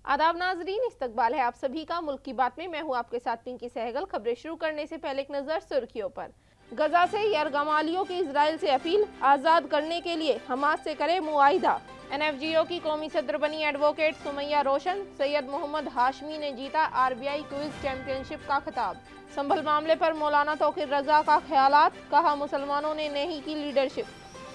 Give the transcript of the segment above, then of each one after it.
आदाब नाजरीन, इस्तकबाल है आप सभी का मुल्क की बात में। मैं हूं आपके साथ पिंकी सहगल। खबरें शुरू करने से पहले एक नज़र सुर्खियों पर। गजा से यरगमालियों की इजराइल से अपील, आज़ाद करने के लिए हमास से करे मुआहिदा। NFGO की कौमी सदर बनी एडवोकेट सुमैया रोशन। सैयद मोहम्मद हाशमी ने जीता RBI क्विज चैंपियनशिप का खिताब। संभल मामले पर मौलाना तौकीर रजा का ख्यालात, कहा मुसलमानों ने नहीं की लीडरशिप।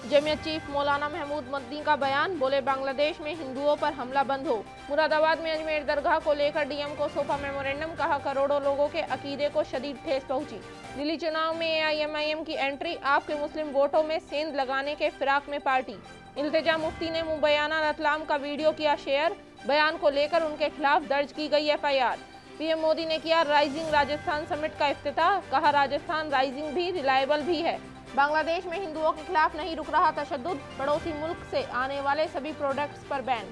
जमियत चीफ मौलाना महमूद मदनी का बयान, बोले बांग्लादेश में हिंदुओं पर हमला बंद हो। मुरादाबाद में अजमेर दरगाह को लेकर DM को सौंपा मेमोरेंडम, कहा करोड़ों लोगों के अकीदे को शदीद ठेस पहुंची। दिल्ली चुनाव में AIMIM की एंट्री, आपके मुस्लिम वोटों में सेंध लगाने के फिराक में पार्टी। इल्तिजा मुफ्ती ने मुबैना रतलाम का वीडियो किया शेयर, बयान को लेकर उनके खिलाफ दर्ज की गई FIR। PM मोदी ने किया राइजिंग राजस्थान समिट का इफ्तिताह, कहा राजस्थान राइजिंग भी रिलायबल भी है। बांग्लादेश में हिंदुओं के खिलाफ नहीं रुक रहा तशद्दुद, पड़ोसी मुल्क से आने वाले सभी प्रोडक्ट्स पर बैन।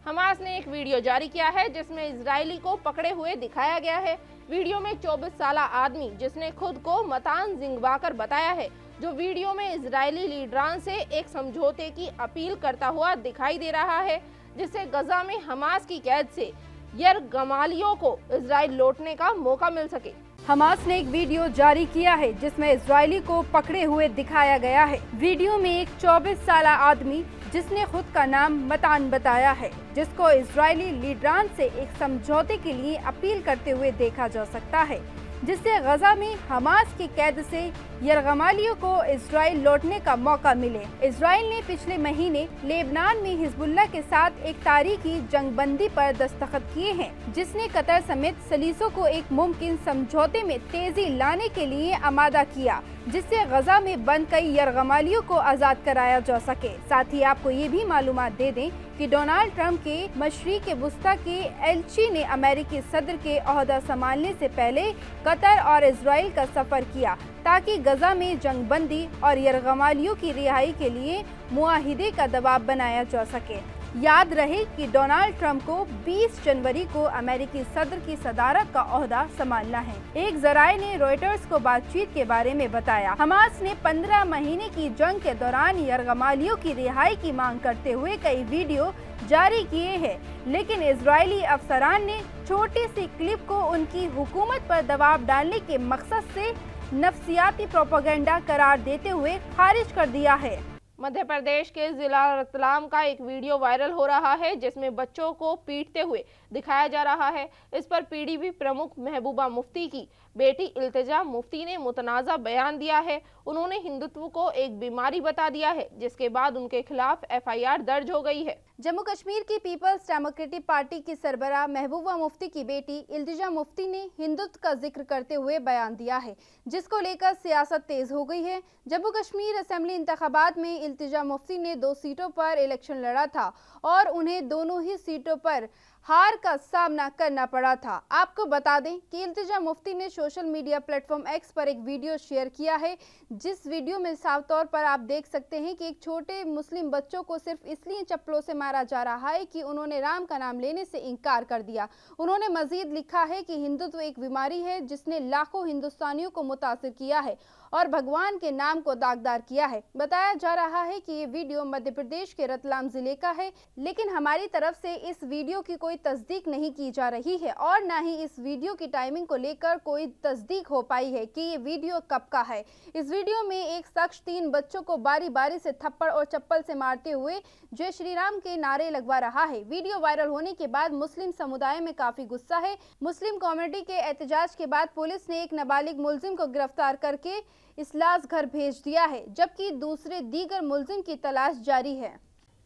हमास ने एक वीडियो जारी किया है जिसमें इजरायली को पकड़े हुए दिखाया गया है। वीडियो में 24 साल आदमी, जिसने खुद को मतान जिंगबाकर बताया है, जो वीडियो में इजरायली लीडरान से एक समझौते की अपील करता हुआ दिखाई दे रहा है, जिससे गजा में हमास की कैद से यरगमालियों को इजराइल लौटने का मौका मिल सके। हमास ने एक वीडियो जारी किया है जिसमें इजरायली को पकड़े हुए दिखाया गया है। वीडियो में एक 24 साल आदमी, जिसने खुद का नाम मतान बताया है, जिसको इजरायली लीडरान से एक समझौते के लिए अपील करते हुए देखा जा सकता है, जिससे गजा में हमास की कैद से यरगमालियों को इजराइल लौटने का मौका मिले। इजराइल ने पिछले महीने लेबनान में हिजबुल्लाह के साथ एक तारीखी जंगबंदी पर दस्तखत किए हैं, जिसने कतर समेत सलीसों को एक मुमकिन समझौते में तेजी लाने के लिए आमादा किया, जिससे गजा में बंद कई यरगमालियों को आज़ाद कराया जा सके। साथ ही आपको ये भी मालूमात दे दें कि डोनाल्ड ट्रंप के मशरिक वुस्ता के एलची ने अमेरिकी सदर के ओहदा संभालने से पहले कतर और इजराइल का सफर किया, ताकि गजा में जंगबंदी और यरगमालियों की रिहाई के लिए मुआहिदे का दबाव बनाया जा सके। याद रहे कि डोनाल्ड ट्रंप को 20 जनवरी को अमेरिकी सदर की सदारत का ओहदा संभालना है। एक जराये ने रॉयटर्स को बातचीत के बारे में बताया, हमास ने 15 महीने की जंग के दौरान यरगमालियों की रिहाई की मांग करते हुए कई वीडियो जारी किए हैं, लेकिन इजरायली अफसरान ने छोटी सी क्लिप को उनकी हुकूमत पर दबाव डालने के मकसद से नफसियाती प्रोपेगेंडा करार देते हुए खारिज कर दिया है। मध्य प्रदेश के जिला रतलाम का एक वीडियो वायरल हो रहा है जिसमें बच्चों को पीटते हुए दिखाया जा रहा है। इस पर PDP प्रमुख महबूबा मुफ्ती की बेटी इल्तिजा मुफ्ती ने मुतनाज़ा बयान दिया है। उन्होंने हिंदुत्व को एक बीमारी बता दिया है, जिसके बाद उनके खिलाफ FIR दर्ज हो गई है। जम्मू कश्मीर की पीपल्स डेमोक्रेटिक पार्टी की सरबराह महबूबा मुफ्ती की बेटी इल्तिजा मुफ्ती ने हिंदुत्व का जिक्र करते हुए बयान दिया है, जिसको लेकर सियासत तेज हो गई है। जम्मू कश्मीर असेंबली इंतखाबात में इल्तिजा मुफ्ती ने 2 सीटों पर इलेक्शन लड़ा था और उन्हें दोनों ही सीटों पर हार का सामना करना पड़ा था। आपको बता दें कि इल्तिजा मुफ्ती ने सोशल मीडिया प्लेटफॉर्म X पर एक वीडियो शेयर किया है, जिस वीडियो में साफ तौर पर आप देख सकते हैं कि एक छोटे मुस्लिम बच्चों को सिर्फ इसलिए चप्पलों से मारा जा रहा है कि उन्होंने राम का नाम लेने से इनकार कर दिया। उन्होंने मजीद लिखा है कि हिंदुत्व एक बीमारी है जिसने लाखों हिंदुस्तानियों को मुतासिर किया है और भगवान के नाम को दागदार किया है। बताया जा रहा है कि ये वीडियो मध्य प्रदेश के रतलाम जिले का है, लेकिन हमारी तरफ से इस वीडियो की कोई तस्दीक नहीं की जा रही है और ना ही इस वीडियो की टाइमिंग को लेकर कोई तस्दीक हो पाई है कि ये वीडियो कब का है। इस वीडियो में एक शख्स 3 बच्चों को बारी बारी से थप्पड़ और चप्पल से मारते हुए जय श्री राम के नारे लगवा रहा है। वीडियो वायरल होने के बाद मुस्लिम समुदाय में काफी गुस्सा है। मुस्लिम कम्युनिटी के एहतजाज के बाद पुलिस ने एक नाबालिग मुलजिम को गिरफ्तार करके इस्लास घर भेज दिया है, जबकि दूसरे दीगर मुलजिम की तलाश जारी है।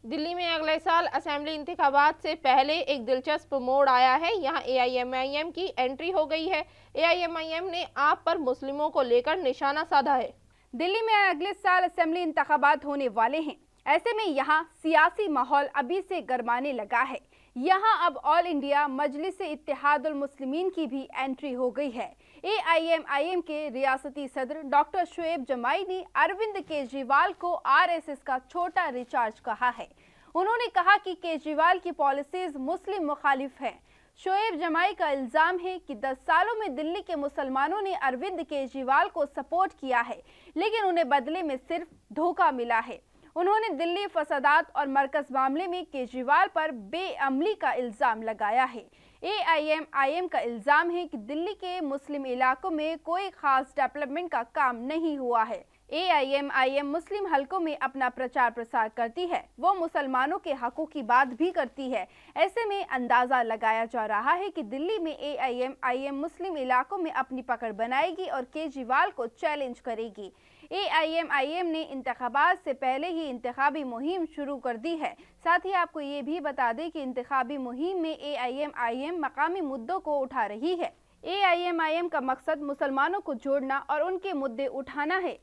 दिल्ली में अगले साल असेंबली इंतखाबात से पहले एक दिलचस्प मोड़ आया है। यहाँ AIMIM की एंट्री हो गई है। AIMIM ने आप पर मुस्लिमों को लेकर निशाना साधा है। दिल्ली में अगले साल असेंबली इंतखाबात होने वाले हैं। ऐसे में यहाँ सियासी माहौल अभी से गरमाने लगा है। यहाँ अब ऑल इंडिया मजलिस इत्तेहादुल मुस्लिमीन की भी एंट्री हो गई है। AIMIM के रियासती सदर डॉक्टर शोएब जमाई ने अरविंद केजरीवाल को RSS का छोटा रिचार्ज कहा है। उन्होंने कहा कि केजरीवाल की पॉलिसीज मुस्लिम मुखालिफ हैं। शोएब जमाई का इल्जाम है कि 10 सालों में दिल्ली के मुसलमानों ने अरविंद केजरीवाल को सपोर्ट किया है, लेकिन उन्हें बदले में सिर्फ धोखा मिला है। उन्होंने दिल्ली फसादात और मरकज मामले में केजरीवाल पर बेअमली का इल्जाम लगाया है। AIMIM का इल्जाम है कि दिल्ली के मुस्लिम इलाकों में कोई खास डेवलपमेंट का काम नहीं हुआ है। AIMIM मुस्लिम हलकों में अपना प्रचार प्रसार करती है, वो मुसलमानों के हकों की बात भी करती है। ऐसे में अंदाजा लगाया जा रहा है कि दिल्ली में AIMIM मुस्लिम इलाकों में अपनी पकड़ बनाएगी और केजरीवाल को चैलेंज करेगी। AIMIM ने इंतखाबात से पहले ही इंतखाबी मुहिम शुरू कर दी है। साथ ही आपको ये भी बता दें कि इंतखाबी मुहिम में AIMIM मकामी मुद्दों को उठा रही है। AIMIM का मकसद मुसलमानों को जोड़ना और उनके मुद्दे उठाना है।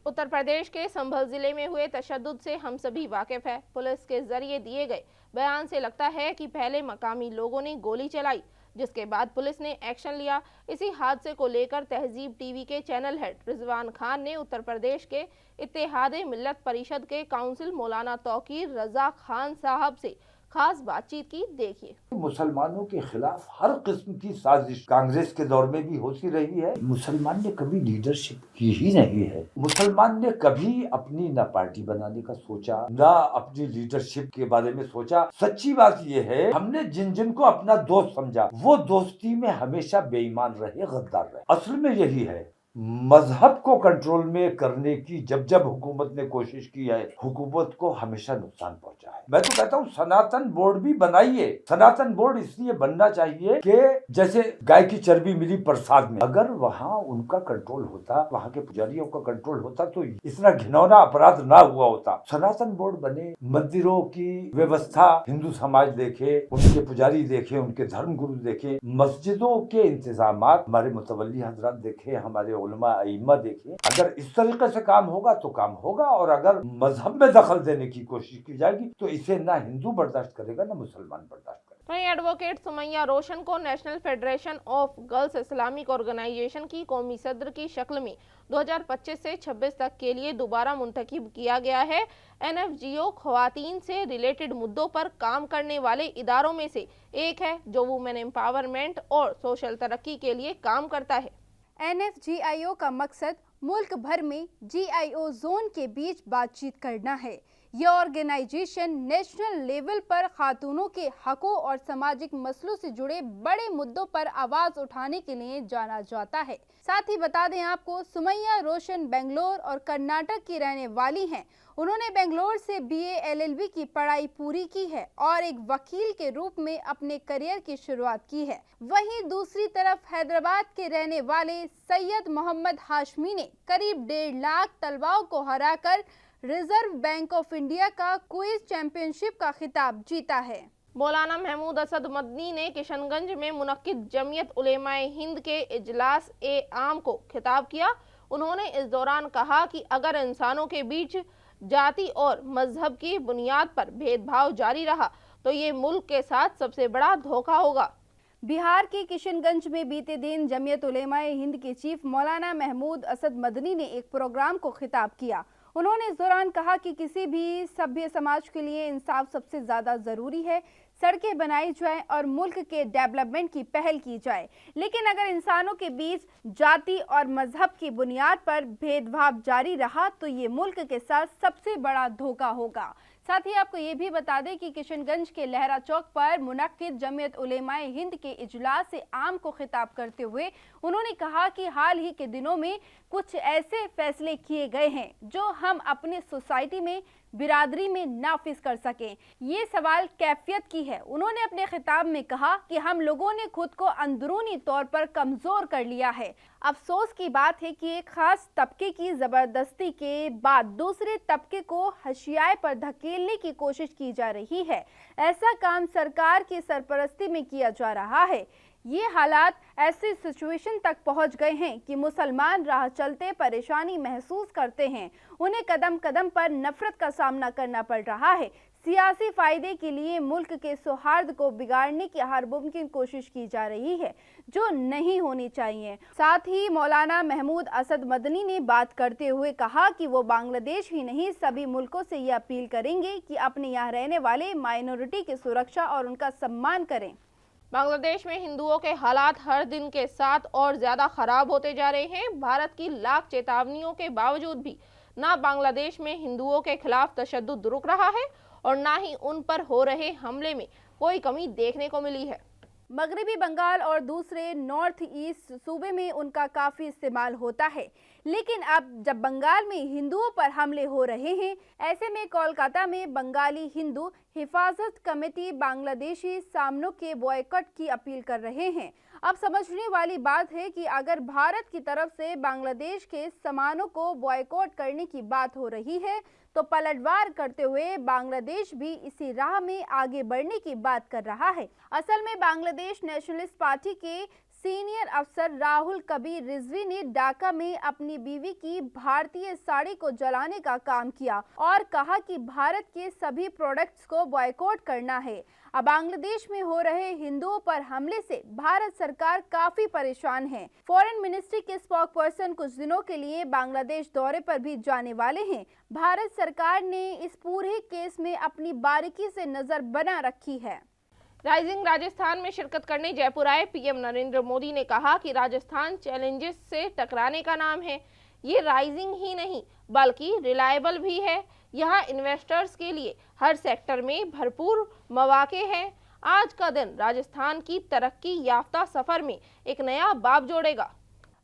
उत्तर प्रदेश के संभल जिले में हुए तशद्दुद से हम सभी वाकिफ है। पुलिस के जरिए दिए गए बयान से लगता है कि पहले मकामी लोगों ने गोली चलाई, जिसके बाद पुलिस ने एक्शन लिया। इसी हादसे को लेकर तहजीब टीवी के चैनल हेड रिजवान खान ने उत्तर प्रदेश के इत्तेहादे मिल्लत परिषद के काउंसिल मौलाना तौकीर रजा खान साहब से खास बातचीत की। देखिए। मुसलमानों के खिलाफ हर किस्म की साजिश कांग्रेस के दौर में भी होती रही है। मुसलमान ने कभी लीडरशिप की ही नहीं है। मुसलमान ने कभी अपनी ना पार्टी बनाने का सोचा, ना अपनी लीडरशिप के बारे में सोचा। सच्ची बात यह है, हमने जिन जिन को अपना दोस्त समझा, वो दोस्ती में हमेशा बेईमान रहे, गद्दार रहे। असल में यही है, मजहब को कंट्रोल में करने की जब जब हुकूमत ने कोशिश की है, हुकूमत को हमेशा नुकसान पहुंचा है। मैं तो कहता हूँ सनातन बोर्ड भी बनाइए। सनातन बोर्ड इसलिए बनना चाहिए कि जैसे गाय की चर्बी मिली प्रसाद में, अगर वहाँ उनका कंट्रोल होता, वहाँ के पुजारियों का कंट्रोल होता तो इतना घिनौना अपराध ना हुआ होता। सनातन बोर्ड बने, मंदिरों की व्यवस्था हिंदू समाज देखे, उनके पुजारी देखे, उनके धर्म गुरु देखे, मस्जिदों के इंतजाम हमारे मुतवल्ली हजरात देखे, हमारे उलमा अइम्मा देखे। अगर इस तरीके से काम होगा तो काम होगा, और अगर मजहब में दखल देने की कोशिश की जाएगी तो इसे ना हिंदू बर्दाश्त करेगा ना मुसलमान बर्दाश्त करेगा। वहीं एडवोकेट सुमैया रोशन को national federation of girls Islamic organization की कौमी सदर की शक्ल में 2025 से 26 तक के लिए दोबारा मुंतखब किया गया है। NFGO खवातीन से रिलेटेड मुद्दों पर काम करने वाले इदारों में से एक है, जो वुमेन एम्पावरमेंट और सोशल तरक्की के लिए काम करता है। NFGIO का मकसद मुल्क भर में GIO जोन के बीच बातचीत करना है। यह ऑर्गेनाइजेशन नेशनल लेवल पर खातूनों के हकों और सामाजिक मसलों से जुड़े बड़े मुद्दों पर आवाज उठाने के लिए जाना जाता है। साथ ही बता दें आपको, सुमैया रोशन बेंगलोर और कर्नाटक की रहने वाली हैं। उन्होंने बेंगलोर से BA LLB की पढ़ाई पूरी की है और एक वकील के रूप में अपने करियर की शुरुआत की है। वहीं दूसरी तरफ हैदराबाद के रहने वाले सैयद मोहम्मद हाशमी ने करीब 1.5 लाख तलवाओं को हराकर रिजर्व बैंक ऑफ इंडिया का क्विज चैंपियनशिप का खिताब जीता है। मौलाना महमूद असद मदनी ने किशनगंज में मुनक्किद जमीयत उलेमाए हिंद के इजलास आम को खिताब किया। उन्होंने इस दौरान कहा कि अगर इंसानों के बीच जाति और मजहब की बुनियाद पर भेदभाव जारी रहा तो ये मुल्क के साथ सबसे बड़ा धोखा होगा। बिहार के किशनगंज में बीते दिन जमीयत उलेमाए हिंद के चीफ मौलाना महमूद असद मदनी ने एक प्रोग्राम को खिताब किया। उन्होंने इस दौरान कहा कि किसी भी सभ्य समाज के लिए इंसाफ सबसे ज़्यादा ज़रूरी है। सड़कें बनाई जाएं और मुल्क के डेवलपमेंट की पहल की जाए, लेकिन अगर इंसानों के बीच जाति और मजहब की बुनियाद पर भेदभाव जारी रहा तो ये मुल्क के साथ सबसे बड़ा धोखा होगा। साथ ही आपको ये भी बता दें कि किशनगंज के लहरा चौक पर मुनक्किद जमीयत उलेमाए हिंद के इजलास आम को खिताब करते हुए उन्होंने कहा कि हाल ही के दिनों में कुछ ऐसे फैसले किए गए हैं जो हम अपनी सोसाइटी में, बिरादरी में नाफिज कर सकें। ये सवाल कैफियत की है। उन्होंने अपने खिताब में कहा कि हम लोगों ने खुद को अंदरूनी तौर पर कमज़ोर कर लिया है। अफसोस की बात है कि एक खास तबके की ज़बरदस्ती के बाद दूसरे तबके को हशियाए पर धकेलने की कोशिश की जा रही है। ऐसा काम सरकार की सरपरस्ती में किया जा रहा है। ये हालात ऐसी सिचुएशन तक पहुंच गए हैं कि मुसलमान राह चलते परेशानी महसूस करते हैं। उन्हें कदम कदम पर नफरत का सामना करना पड़ रहा है। सियासी फायदे के लिए मुल्क के सौहार्द को बिगाड़ने की हर मुमकिन कोशिश की जा रही है, जो नहीं होनी चाहिए। साथ ही मौलाना महमूद असद मदनी ने बात करते हुए कहा कि वो बांग्लादेश ही नहीं, सभी मुल्कों से ये अपील करेंगे कि अपने यहाँ रहने वाले माइनॉरिटी की सुरक्षा और उनका सम्मान करें। बांग्लादेश में हिंदुओं के हालात हर दिन के साथ और ज्यादा खराब होते जा रहे हैं। भारत की लाख चेतावनियों के बावजूद भी ना बांग्लादेश में हिंदुओं के खिलाफ तशद्दुद रुक रहा है और ना ही उन पर हो रहे हमले में कोई कमी देखने को मिली है। मगरबी बंगाल और दूसरे नॉर्थ ईस्ट सूबे में उनका काफ़ी इस्तेमाल होता है, लेकिन अब जब बंगाल में हिंदुओं पर हमले हो रहे हैं, ऐसे में कोलकाता में बंगाली हिंदू हिफाजत कमेटी बांग्लादेशी सामानों के बॉयकॉट की अपील कर रहे हैं। अब समझने वाली बात है कि अगर भारत की तरफ से बांग्लादेश के सामानों को बॉयकॉट करने की बात हो रही है, तो पलटवार करते हुए बांग्लादेश भी इसी राह में आगे बढ़ने की बात कर रहा है। असल में बांग्लादेश नेशनलिस्ट पार्टी के सीनियर अफसर राहुल कबीर रिजवी ने ढाका में अपनी बीवी की भारतीय साड़ी को जलाने का काम किया और कहा कि भारत के सभी प्रोडक्ट्स को बॉयकॉट करना है। अब बांग्लादेश में हो रहे हिंदुओं पर हमले से भारत सरकार काफी परेशान है। फॉरेन मिनिस्ट्री के स्पोक पर्सन कुछ दिनों के लिए बांग्लादेश दौरे पर भी जाने वाले हैं। भारत सरकार ने इस पूरे केस में अपनी बारीकी से नजर बना रखी है। राइजिंग राजस्थान में शिरकत करने जयपुर आए पीएम नरेंद्र मोदी ने कहा कि राजस्थान चैलेंजेस से टकराने का नाम है। ये राइजिंग ही नहीं बल्कि रिलायबल भी है। यहाँ इन्वेस्टर्स के लिए हर सेक्टर में भरपूर मौके हैं। आज का दिन राजस्थान की तरक्की याफ्ता सफर में एक नया बाब जोड़ेगा।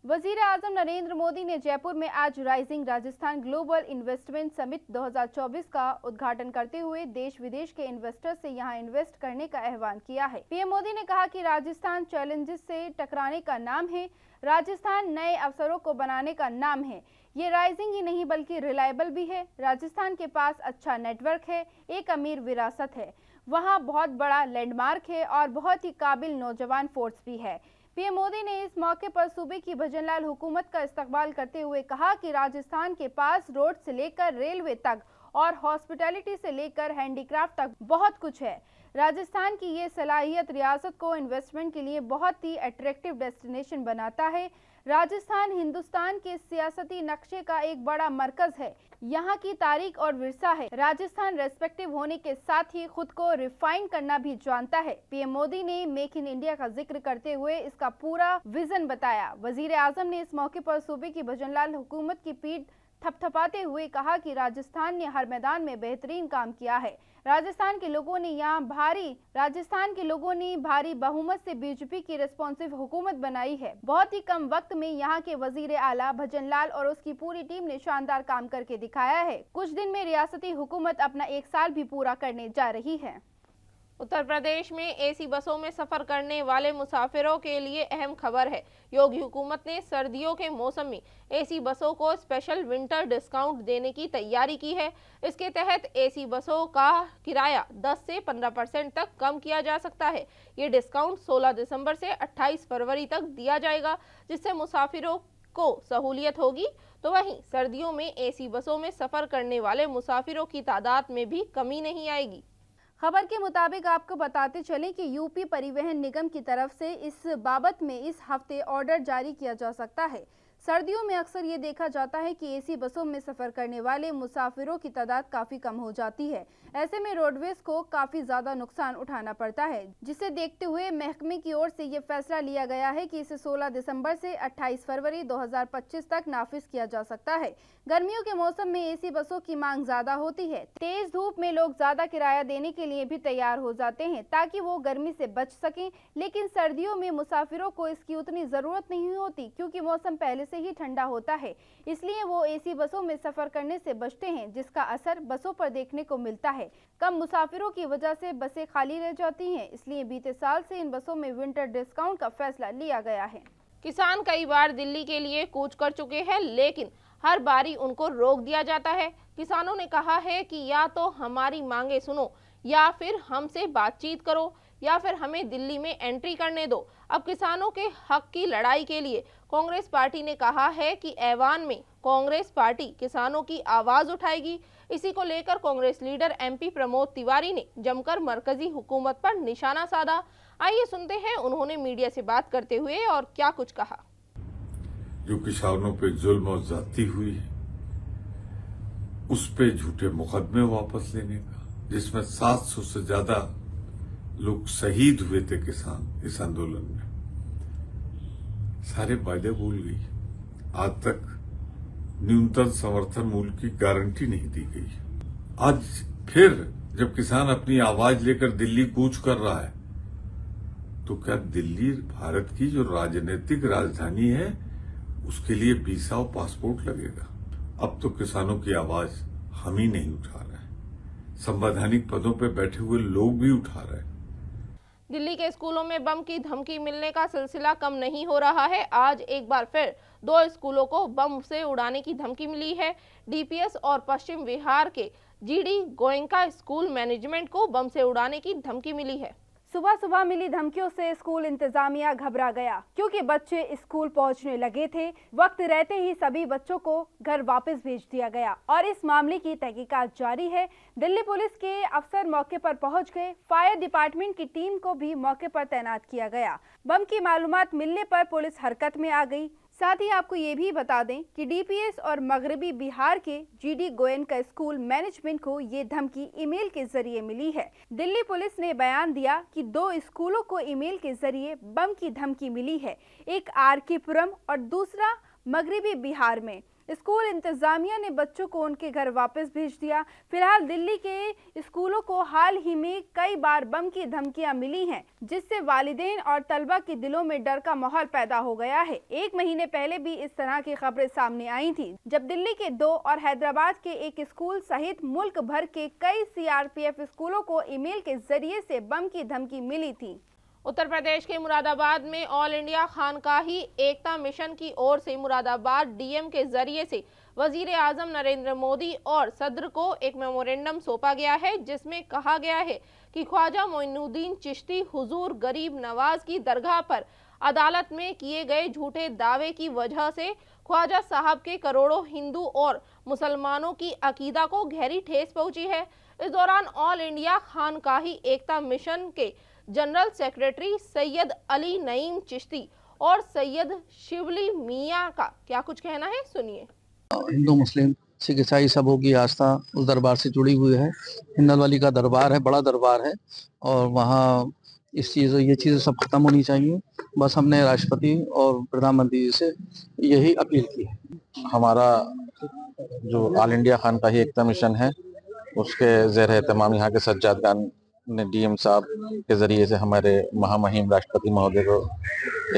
वजीर आजम नरेंद्र मोदी ने जयपुर में आज rising Rajasthan global investment summit 2024 का उद्घाटन करते हुए देश विदेश के इन्वेस्टर्स से यहां इन्वेस्ट करने का आह्वान किया है। पीएम मोदी ने कहा कि राजस्थान चैलेंजेस से टकराने का नाम है, राजस्थान नए अवसरों को बनाने का नाम है। ये राइजिंग ही नहीं बल्कि रिलायबल भी है। राजस्थान के पास अच्छा नेटवर्क है, एक अमीर विरासत है, वहाँ बहुत बड़ा लैंडमार्क है और बहुत ही काबिल नौजवान फोर्स भी है। पीएम मोदी ने इस मौके पर सूबे की भजनलाल हुकूमत का इस्तकबाल करते हुए कहा कि राजस्थान के पास रोड से लेकर रेलवे तक और हॉस्पिटैलिटी से लेकर हैंडीक्राफ्ट तक बहुत कुछ है। राजस्थान की ये सलाहियत रियासत को इन्वेस्टमेंट के लिए बहुत ही अट्रैक्टिव डेस्टिनेशन बनाता है। राजस्थान हिंदुस्तान के सियासती नक्शे का एक बड़ा मरकज है। यहाँ की तारीख और विरसा है। राजस्थान रेस्पेक्टिव होने के साथ ही खुद को रिफाइन करना भी जानता है। पीएम मोदी ने मेक इन इंडिया का जिक्र करते हुए इसका पूरा विजन बताया। वजीर आजम ने इस मौके पर सूबे की भजनलाल हुकूमत की पीठ थपथपाते हुए कहा कि राजस्थान ने हर मैदान में बेहतरीन काम किया है। राजस्थान के लोगों ने भारी बहुमत से बीजेपी की रिस्पॉन्सिव हुकूमत बनाई है। बहुत ही कम वक्त में यहाँ के वजीर आला भजनलाल और उसकी पूरी टीम ने शानदार काम करके दिखाया है। कुछ दिन में रियासती हुकूमत अपना 1 साल भी पूरा करने जा रही है। उत्तर प्रदेश में एसी बसों में सफर करने वाले मुसाफिरों के लिए अहम खबर है। योगी हुकूमत ने सर्दियों के मौसम में एसी बसों को स्पेशल विंटर डिस्काउंट देने की तैयारी की है। इसके तहत एसी बसों का किराया 10 से 15% तक कम किया जा सकता है। ये डिस्काउंट 16 दिसंबर से 28 फरवरी तक दिया जाएगा, जिससे मुसाफिरों को सहूलियत होगी। तो वहीं सर्दियों में एसी बसों में सफर करने वाले मुसाफिरों की तादाद में भी कमी नहीं आएगी। खबर के मुताबिक आपको बताते चलें कि यूपी परिवहन निगम की तरफ से इस बाबत में इस हफ्ते ऑर्डर जारी किया जा सकता है। सर्दियों में अक्सर ये देखा जाता है कि एसी बसों में सफर करने वाले मुसाफिरों की तादाद काफी कम हो जाती है। ऐसे में रोडवेज को काफी ज्यादा नुकसान उठाना पड़ता है, जिसे देखते हुए महकमे की ओर से ये फैसला लिया गया है कि इसे 16 दिसंबर से 28 फरवरी 2025 तक नाफिज किया जा सकता है। गर्मियों के मौसम में एसी बसों की मांग ज्यादा होती है। तेज धूप में लोग ज्यादा किराया देने के लिए भी तैयार हो जाते हैं ताकि वो गर्मी से बच सकें, लेकिन सर्दियों में मुसाफिरों को इसकी उतनी जरूरत नहीं होती क्योंकि मौसम पहले से ही ठंडा होता है। इसलिए वो एसी बसों में सफर करने से बचते हैं, जिसका असर बसों पर देखने को मिलता है। कम मुसाफिरों की वजह से बसें खाली रह जाती हैं, इसलिए बीते साल से इन बसों में विंटर डिस्काउंट का फैसला लिया गया है। किसान कई बार दिल्ली के लिए कूच कर चुके हैं, लेकिन हर बारी उनको रोक दिया जाता है। किसानों ने कहा है कि या तो हमारी मांगे सुनो या फिर हमसे बातचीत करो या फिर हमें दिल्ली में एंट्री करने दो। अब किसानों के हक की लड़ाई के लिए कांग्रेस पार्टी ने कहा है कि ऐवान में कांग्रेस पार्टी किसानों की आवाज उठाएगी। इसी को लेकर कांग्रेस लीडर एमपी प्रमोद तिवारी ने जमकर मरकजी हुकूमत पर निशाना साधा। आइए सुनते हैं उन्होंने मीडिया से बात करते हुए और क्या कुछ कहा। जो किसानों पे जुल्म और ज्यादती हुई है, उस पे झूठे मुकदमे वापस लेने का, जिसमें 700 से ज्यादा लोग शहीद हुए थे किसान इस आंदोलन में, सारे वादे भूल गई। आज तक न्यूनतम समर्थन मूल्य की गारंटी नहीं दी गई। आज फिर जब किसान अपनी आवाज लेकर दिल्ली कूच कर रहा है, तो क्या दिल्ली भारत की जो राजनीतिक राजधानी है उसके लिए वीजा और पासपोर्ट लगेगा? अब तो किसानों की आवाज हम ही नहीं उठा रहे हैं, संवैधानिक पदों पर बैठे हुए लोग भी उठा रहे हैं। दिल्ली के स्कूलों में बम की धमकी मिलने का सिलसिला कम नहीं हो रहा है। आज एक बार फिर 2 स्कूलों को बम से उड़ाने की धमकी मिली है। डीपीएस और पश्चिम बिहार के जीडी गोयनका स्कूल मैनेजमेंट को बम से उड़ाने की धमकी मिली है। सुबह सुबह मिली धमकियों से स्कूल इंतजामिया घबरा गया, क्योंकि बच्चे स्कूल पहुंचने लगे थे। वक्त रहते ही सभी बच्चों को घर वापस भेज दिया गया और इस मामले की तहकीकात जारी है। दिल्ली पुलिस के अफसर मौके पर पहुंच गए। फायर डिपार्टमेंट की टीम को भी मौके पर तैनात किया गया। बम की मालूमात मिलने पर पुलिस हरकत में आ गई। साथ ही आपको ये भी बता दें कि डीपीएस और मगरबी बिहार के जीडी गोयनका स्कूल मैनेजमेंट को ये धमकी ईमेल के जरिए मिली है। दिल्ली पुलिस ने बयान दिया कि 2 स्कूलों को ईमेल के जरिए बम की धमकी मिली है, एक आरकेपुरम और दूसरा मगरबी बिहार में। स्कूल इंतजामिया ने बच्चों को उनके घर वापस भेज दिया। फिलहाल दिल्ली के स्कूलों को हाल ही में कई बार बम की धमकियां मिली हैं, जिससे वालिदैन और तलबा के दिलों में डर का माहौल पैदा हो गया है। 1 महीने पहले भी इस तरह की खबरें सामने आई थी, जब दिल्ली के 2 और हैदराबाद के 1 स्कूल सहित मुल्क भर के कई सीआरपीएफ स्कूलों को ईमेल के जरिए से बम की धमकी मिली थी। उत्तर प्रदेश के मुरादाबाद में ऑल इंडिया खानकाही एकता मिशन की ओर से मुरादाबाद डीएम के जरिए से वजीर आजम नरेंद्र मोदी और सदर को एक मेमोरेंडम सौंपा गया है, जिसमें कहा गया है कि ख्वाजा मोइनुद्दीन चिश्ती हुजूर गरीब नवाज की दरगाह पर अदालत में किए गए झूठे दावे की वजह से ख्वाजा साहब के करोड़ों हिंदू और मुसलमानों की अकीदा को गहरी ठेस पहुंची है। इस दौरान ऑल इंडिया खानकाही एकता मिशन के जनरल सेक्रेटरी सैयद अली नईम चिश्ती और सैयद शिवली मियां का क्या कुछ कहना है, सुनिए। हिंदू मुस्लिम सिख ईसाई सबों की आस्था उस दरबार से जुड़ी हुई है। हिंदल वाली का दरबार है, बड़ा दरबार है, और वहाँ ये चीज़ें सब खत्म होनी चाहिए। बस हमने राष्ट्रपति और प्रधानमंत्री जी से यही अपील की है। हमारा जो ऑल इंडिया खानकाही एकता मिशन है, उसके ज़ेर एहतमाम यहाँ के सज्जादगान ने डीएम साहब के जरिए से हमारे महामहिम राष्ट्रपति महोदय को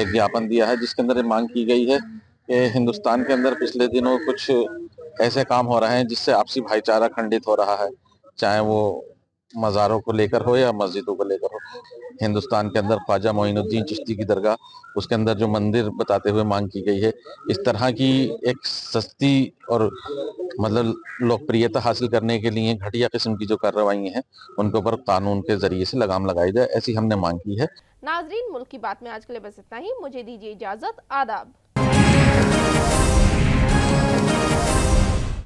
एक ज्ञापन दिया है, जिसके अंदर मांग की गई है कि हिंदुस्तान के अंदर पिछले दिनों कुछ ऐसे काम हो रहे हैं जिससे आपसी भाईचारा खंडित हो रहा है, चाहे वो मज़ारों को लेकर हो या मस्जिदों को लेकर हो। हिंदुस्तान के अंदर ख्वाजा मोइनुद्दीन चिश्ती की दरगाह, उसके अंदर जो मंदिर बताते हुए मांग की गई है, इस तरह की एक सस्ती और मतलब लोकप्रियता हासिल करने के लिए घटिया किस्म की जो कार्रवाई हैं, उनके ऊपर कानून के जरिए से लगाम लगाई जाए, ऐसी हमने मांग की है। नाजरीन, मुल्क की बात में आज के लिए बस इतना ही। मुझे दीजिए इजाजत। आदाब।